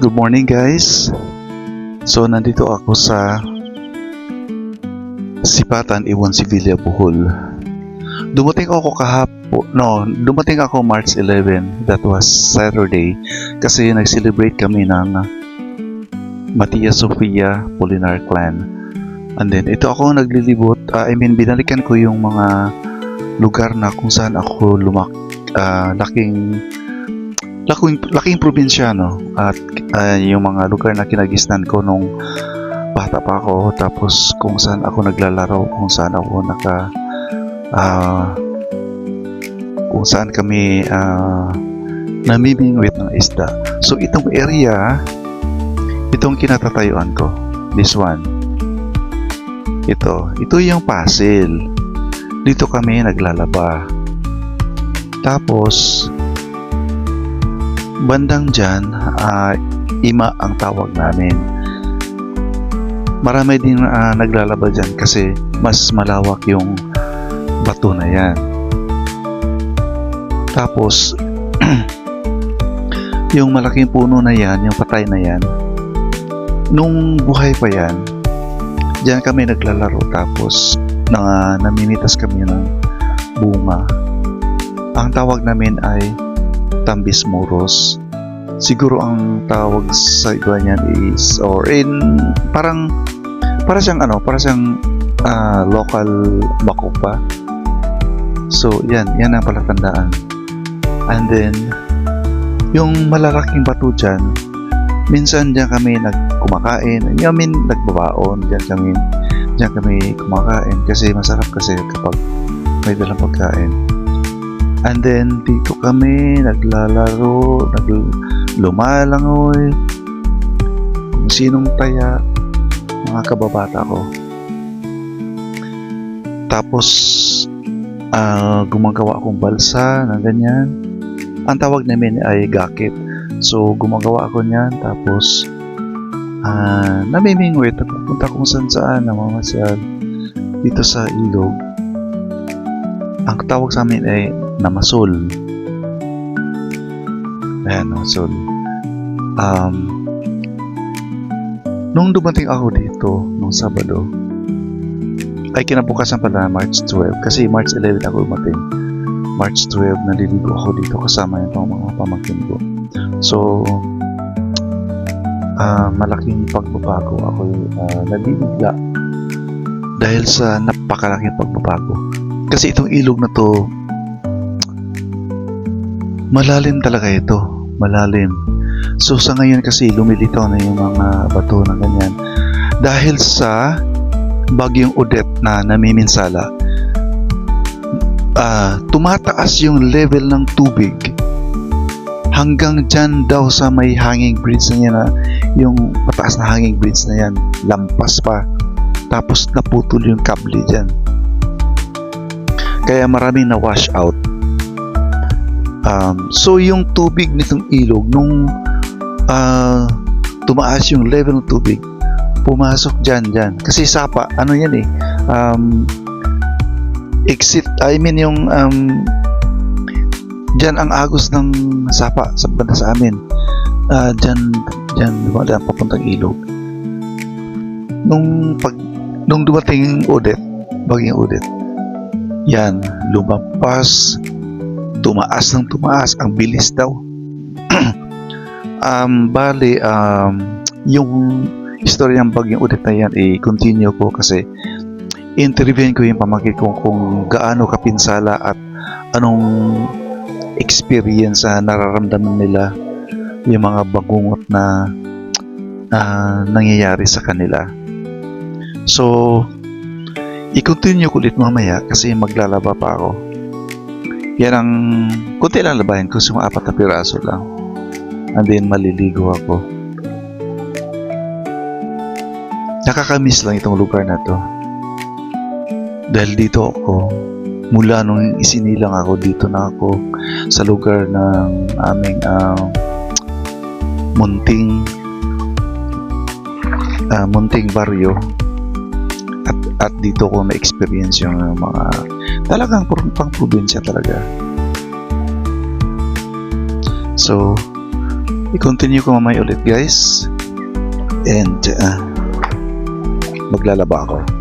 Good morning guys. So nandito ako sa Sipatan, Iwan, Sevilla, Bohol. Dumating ako March 11. That was Saturday kasi nag-celebrate kami ng Matias Sofia Polinar Clan. And then ito ako naglilibot, binalikan ko yung mga lugar na kung saan ako laking probinsya, no? At yung mga lugar na kinagisnan ko nung bata pa ako, tapos kung saan ako naglalaro, kung saan ako kung saan kami namimingwit ng isda. So itong area, itong kinatatayuan ko, this one, ito yung Pasil. Dito kami naglalaba. Tapos bandang dyan, Ima ang tawag namin. Marami din naglalaba dyan kasi mas malawak yung bato na yan. Tapos yung malaking puno na yan, yung patay na yan, nung buhay pa yan, dyan kami naglalaro. Tapos namimitas kami ng bunga. Ang tawag namin ay Tambis Moros. Siguro ang tawag sa iba niyan is, para siyang local bakupa. So yan ang palatandaan. And then yung malalaking bato dyan, minsan dyan kami nagkumakain, nagbabaon, dyan kami kumakain kasi masarap kasi kapag may dalang pagkain. And then dito kami naglalaro, lumalangoy, kung sinong taya, mga kababata ko. Tapos gumagawa akong balsa na ganyan. Ang tawag namin ay gakit. So gumagawa ako niyan, tapos namimingwit, pupunta kung saan namamasyal dito sa ilog. Ang tawag sa amin ay namasol. Ayan, namasol. Nung dumating ako dito nung Sabado, ay kinabukasan pala March 12 kasi March 11 ako dumating. March 12 naliligo ako dito kasama yung mga pamangkin ko. So malaking pagbabago. Ako nabibigla dahil sa napakalaking pagbabago. Kasi itong ilog na to, malalim talaga ito. Malalim. So sa ngayon kasi lumilitaw na yung mga bato na ganyan. Dahil sa bagyong Odette na namiminsala, tumataas yung level ng tubig hanggang dyan daw sa may hanging bridge na yan, yung mataas na hanging bridge na yan, lampas pa. Tapos naputol yung kable dyan. Kaya maraming na wash out. So yung tubig nitong ilog, nung tumaas yung level ng tubig, pumasok dyan. Kasi sapa, exit, dyan ang agos ng sapa sa banda sa amin. Dyan dumadaan papuntang ilog. Nung dumating bagyong Odette, yan, lumampas, tumaas ang bilis daw. Yung istorya ng bagyong Odette na yan, continue ko kasi interviewin ko yung pamangkin ko kung gaano kapinsala at anong experience nararamdaman nila, yung mga bagungot na nangyayari sa kanila. So i-continue ko ulit mamaya kasi maglalaba pa ako. Yan ang kunti lang labahin ko, yung 4 na piraso lang. And then maliligo ako. Nakakamiss lang itong lugar na to. Dahil dito ako, mula nung isinilang ako, dito na ako sa lugar ng aming munting baryo. At dito ko na-experience yung mga talagang pang probinsya talaga. So I-continue ko mamaya ulit guys. And maglalaba ako.